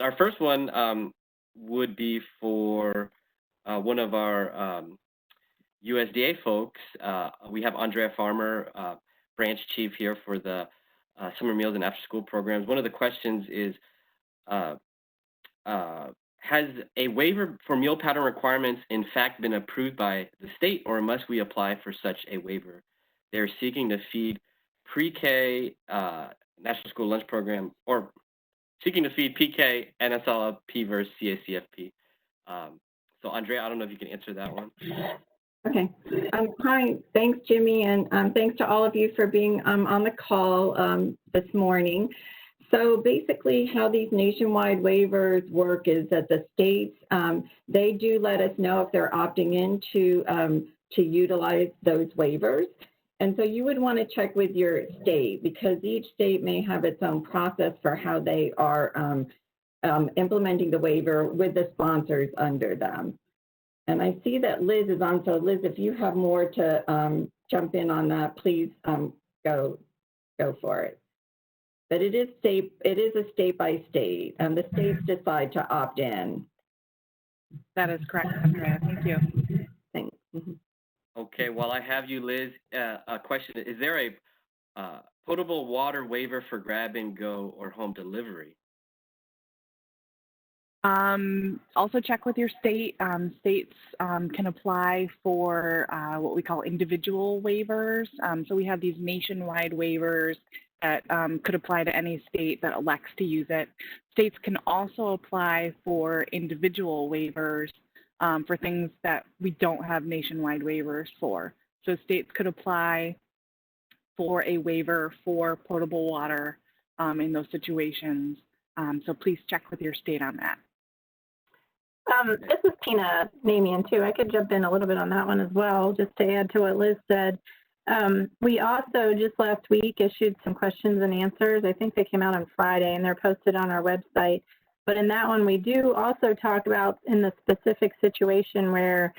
our first one would be for one of our USDA folks. We have Andrea Farmer, branch chief here for the summer meals and after school programs. One of the questions is, uh, has a waiver for meal pattern requirements in fact been approved by the state, or must we apply for such a waiver? They're seeking to feed pre-K National School Lunch Program, or seeking to feed PK, NSLP versus CACFP. So Andrea, I don't know if you can answer that one. Okay. Hi, thanks, Jimmy, and thanks to all of you for being on the call this morning. So basically how these nationwide waivers work is that the states, they do let us know if they're opting in to utilize those waivers. And so you would want to check with your state, because each state may have its own process for how they are implementing the waiver with the sponsors under them. And I see that Liz is on, so Liz, if you have more to jump in on that, please go for it. But it is a state by state, and the states decide to opt in. That is correct, Andrea. Thank you. Thanks. Mm-hmm. Okay, while I have you, Liz, a question: is there a potable water waiver for grab and go or home delivery? Also check with your state. States can apply for what we call individual waivers. So we have these nationwide waivers that could apply to any state that elects to use it. States can also apply for individual waivers for things that we don't have nationwide waivers for. So states could apply for a waiver for potable water in those situations. So please check with your state on that. This is Tina Namian too. I could jump in a little bit on that one as well, just to add to what Liz said. We also just last week issued some questions and answers. I think they came out on Friday and they're posted on our website. But in that one, we do also talk about in the specific situation where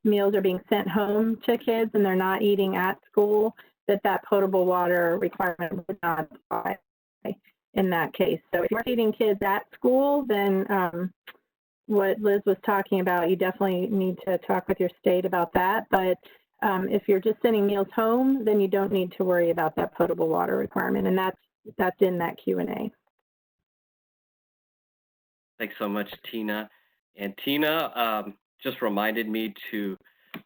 meals are being sent home to kids and they're not eating at school, that potable water requirement would not apply in that case. So if you're feeding kids at school, then what Liz was talking about, you definitely need to talk with your state about that. But if you're just sending meals home, then you don't need to worry about that potable water requirement, and that's in that Q&A. Thanks so much, Tina. And Tina just reminded me to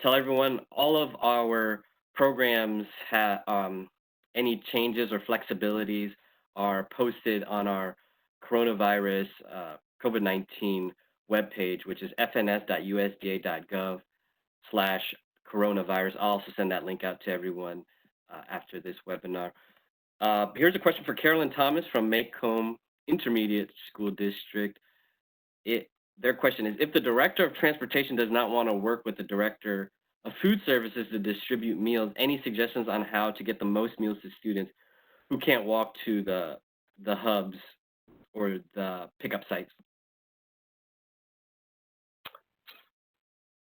tell everyone all of our programs have any changes or flexibilities are posted on our coronavirus COVID-19 webpage, which is fns.usda.gov/coronavirus. I'll also send that link out to everyone after this webinar. Here's a question for Carolyn Thomas from Macomb Intermediate School District. Their question is, if the Director of Transportation does not want to work with the Director of Food Services to distribute meals, any suggestions on how to get the most meals to students who can't walk to the hubs or the pickup sites?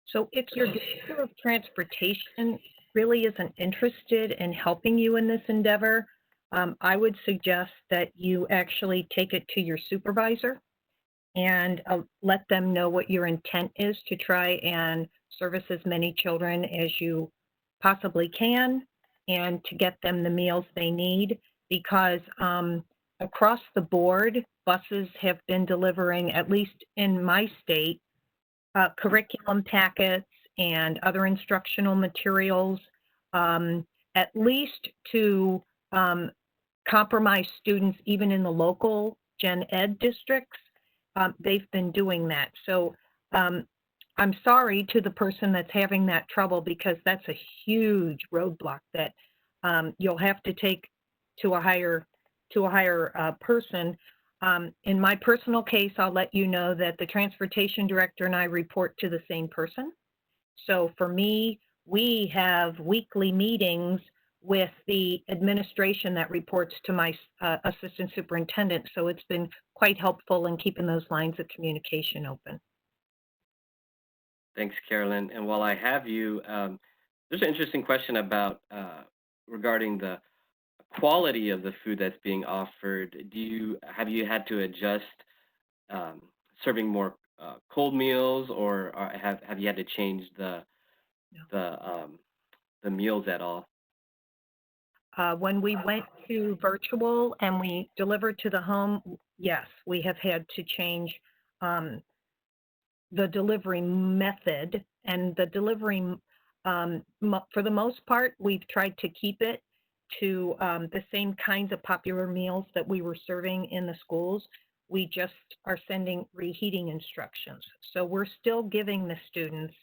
So if your Director of Transportation really isn't interested in helping you in this endeavor, I would suggest that you actually take it to your supervisor and let them know what your intent is to try and service as many children as you possibly can and to get them the meals they need, because across the board, buses have been delivering, at least in my state, curriculum packets and other instructional materials, at least to compromise students even in the local gen ed districts. They've been doing that. So I'm sorry to the person that's having that trouble, because that's a huge roadblock that you'll have to take to a higher person. In my personal case, I'll let you know that the transportation director and I report to the same person. So for me, we have weekly meetings with the administration that reports to my assistant superintendent. So it's been quite helpful in keeping those lines of communication open. Thanks, Carolyn. And while I have you, there's an interesting question about regarding the quality of the food that's being offered. Have you had to adjust serving more cold meals, or have you had to change the meals at all? When we went to virtual and we delivered to the home, yes, we have had to change the delivery method, and the delivery, for the most part, we've tried to keep it to the same kinds of popular meals that we were serving in the schools. We just are sending reheating instructions. So we're still giving the students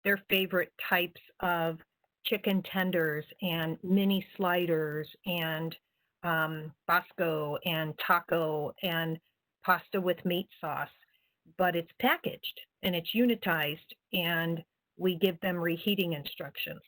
their favorite types of chicken tenders and mini sliders and Bosco and taco and pasta with meat sauce, but it's packaged and it's unitized, and we give them reheating instructions.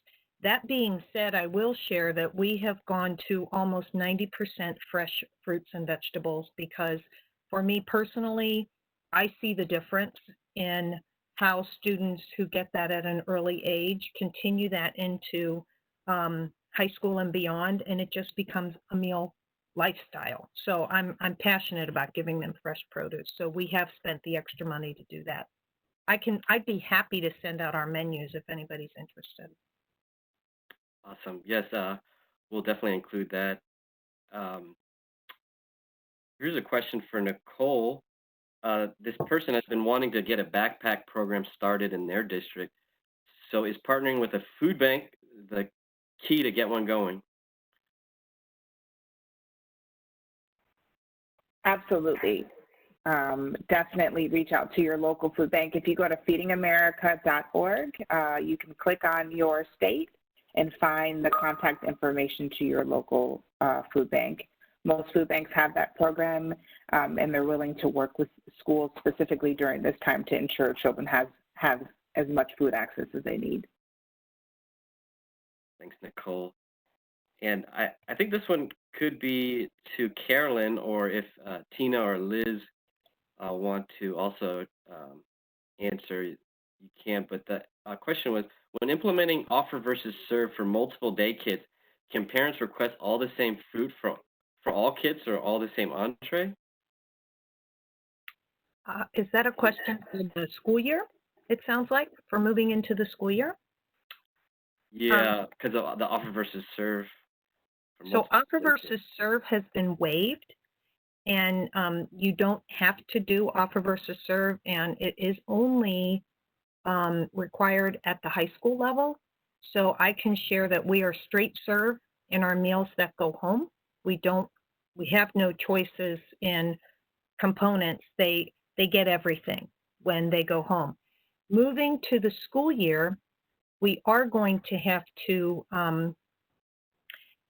That being said, I will share that we have gone to almost 90% fresh fruits and vegetables, because for me personally, I see the difference in how students who get that at an early age continue that into high school and beyond, and it just becomes a meal lifestyle. So I'm passionate about giving them fresh produce. So we have spent the extra money to do that. I'd be happy to send out our menus if anybody's interested. Awesome. Yes, we'll definitely include that. Here's a question for Nicole. This person has been wanting to get a backpack program started in their district. So is partnering with a food bank the key to get one going? Absolutely. Definitely reach out to your local food bank. If you go to feedingamerica.org, you can click on your state and find the contact information to your local food bank. Most food banks have that program, and they're willing to work with schools specifically during this time to ensure children have as much food access as they need. Thanks, Nicole. And I think this one could be to Carolyn, or if Tina or Liz want to also answer, you can. But the question was, when implementing offer versus serve for multiple day kits, can parents request all the same food for all kits or all the same entree? Is that a question for the school year, it sounds like, for moving into the school year? Yeah, because of the offer versus serve. So offer versus serve has been waived, and you don't have to do offer versus serve, and it is only required at the high school level. So I can share that we are straight serve in our meals that go home. We have no choices in components. They get everything when they go home. Moving to the school year, we are going to have to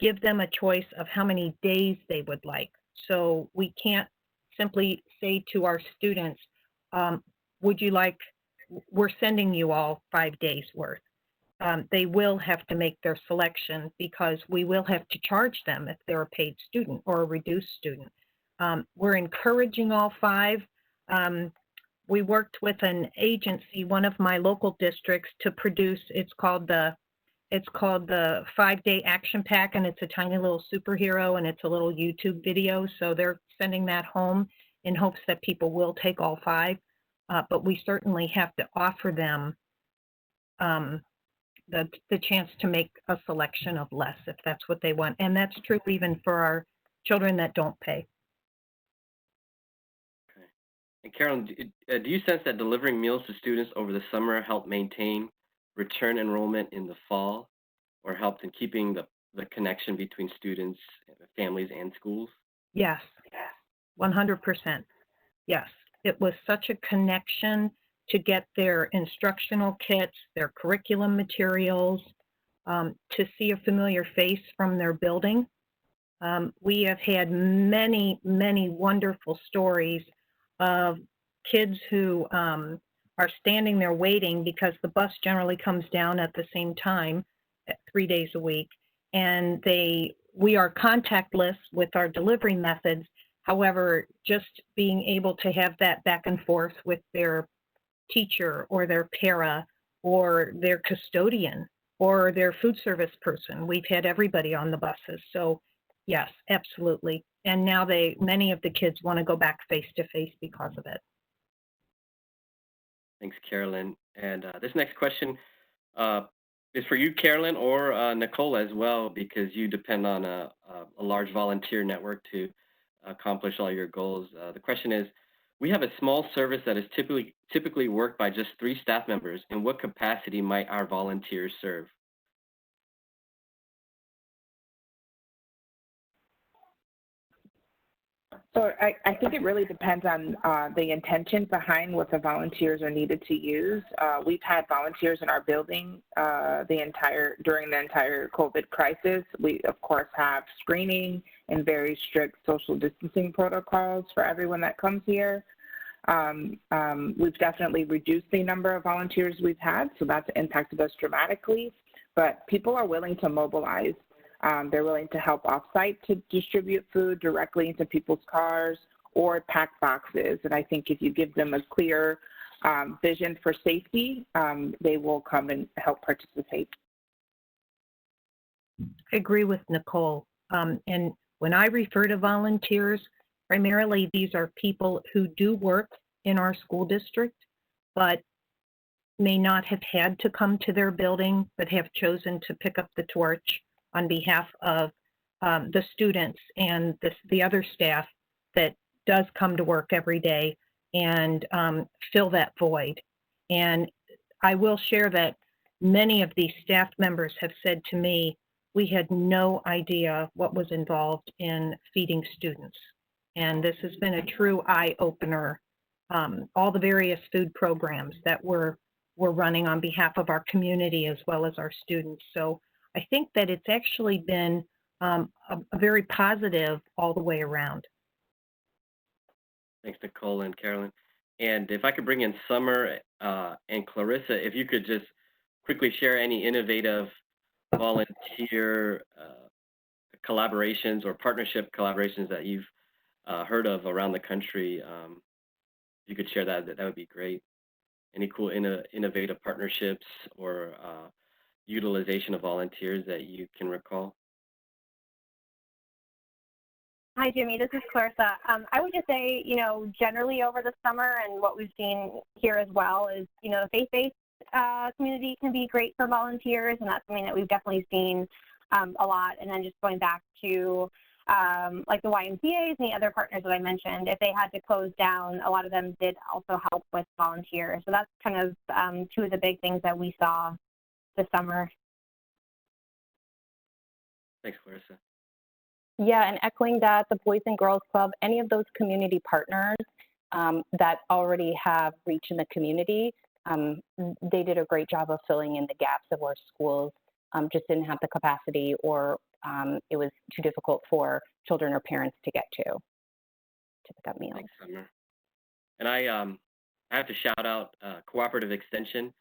give them a choice of how many days they would like. So we can't simply say to our students, would you like, we're sending you all 5 days worth. They will have to make their selection, because we will have to charge them if they're a paid student or a reduced student. We're encouraging all 5. We worked with an agency, one of my local districts, to produce, it's called the 5-day action pack, and it's a tiny little superhero, and it's a little YouTube video. So they're sending that home in hopes that people will take all 5. But we certainly have to offer them the chance to make a selection of less if that's what they want. And that's true even for our children that don't pay. Okay. And Carolyn, do you sense that delivering meals to students over the summer helped maintain return enrollment in the fall, or helped in keeping the connection between students, families, and schools? Yes, 100%. Yes, it was such a connection to get their instructional kits, their curriculum materials, to see a familiar face from their building. We have had many, many wonderful stories of kids who are standing there waiting, because the bus generally comes down at the same time, 3 days a week, and we are contactless with our delivery methods. However, just being able to have that back and forth with their teacher or their para or their custodian or their food service person. We've had everybody on the buses. So Yes, absolutely. And now many of the kids want to go back face to face because of it. Thanks, Carolyn. And this next question is for you, Carolyn, or Nicole as well, because you depend on a large volunteer network to accomplish all your goals. The question is, we have a small service that is typically worked by just 3 staff members. In what capacity might our volunteers serve? So I think it really depends on the intention behind what the volunteers are needed to use. We've had volunteers in our building during the entire COVID crisis. We, of course, have screening and very strict social distancing protocols for everyone that comes here. We've definitely reduced the number of volunteers we've had, so that's impacted us dramatically. But people are willing to mobilize. They're willing to help offsite to distribute food directly into people's cars or pack boxes. And I think if you give them a clear vision for safety, they will come and help participate. I agree with Nicole. And when I refer to volunteers, primarily these are people who do work in our school district, but may not have had to come to their building, but have chosen to pick up the torch on behalf of the students and the other staff that does come to work every day and fill that void. And I will share that many of these staff members have said to me, we had no idea what was involved in feeding students. And this has been a true eye-opener. All the various food programs that we're running on behalf of our community as well as our students. So I think that it's actually been a very positive all the way around. Thanks, Nicole and Carolyn. And if I could bring in Summer and Clarissa, if you could just quickly share any innovative volunteer collaborations or partnership collaborations that you've heard of around the country. If you could share that would be great. Any cool innovative partnerships or utilization of volunteers that you can recall? Hi, Jimmy. This is Clarissa. I would just say, generally over the summer and what we've seen here as well is, the faith-based community can be great for volunteers, and that's something that we've definitely seen a lot. And then just going back to like the YMCAs and the other partners that I mentioned, if they had to close down, a lot of them did also help with volunteers. So that's kind of 2 of the big things that we saw this summer. Thanks, Clarissa. Yeah, and echoing that, the Boys and Girls Club, any of those community partners that already have reach in the community, they did a great job of filling in the gaps of where schools just didn't have the capacity, or it was too difficult for children or parents to get to pick up meals. Thanks, Summer. And I have to shout out Cooperative Extension.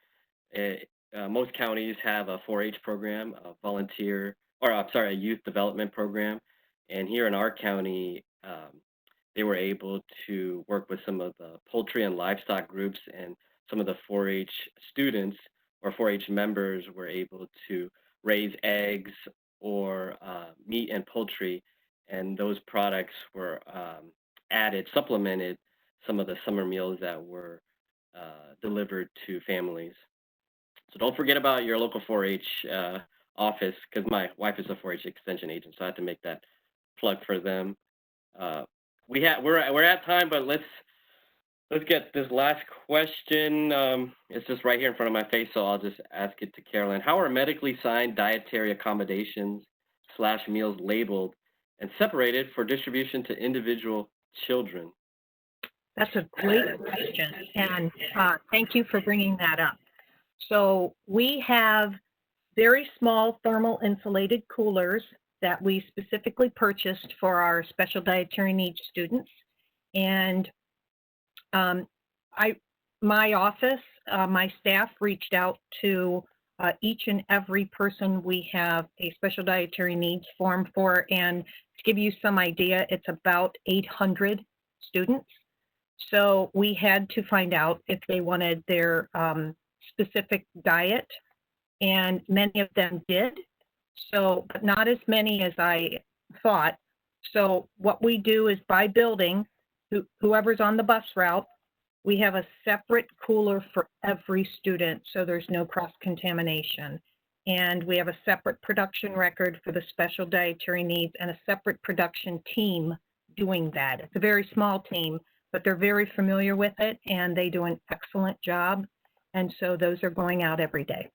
Most counties have a 4-H program, a youth development program. And here in our county, they were able to work with some of the poultry and livestock groups, and some of the 4-H students or 4-H members were able to raise eggs or meat and poultry, and those products were supplemented some of the summer meals that were delivered to families. So don't forget about your local 4-H office, because my wife is a 4-H extension agent, so I have to make that plug for them. We're at time, but let's get this last question. It's just right here in front of my face, so I'll just ask it to Carolyn. How are medically signed dietary accommodations / meals labeled and separated for distribution to individual children? That's a great question, and thank you for bringing that up. So we have very small thermal insulated coolers that we specifically purchased for our special dietary needs students. And my office, my staff reached out to each and every person we have a special dietary needs form for. And to give you some idea, it's about 800 students. So we had to find out if they wanted their specific diet, and many of them did. So, but not as many as I thought. So what we do is by building, whoever's on the bus route, we have a separate cooler for every student, so there's no cross-contamination. And we have a separate production record for the special dietary needs and a separate production team doing that. It's a very small team, but they're very familiar with it and they do an excellent job. And so those are going out every day.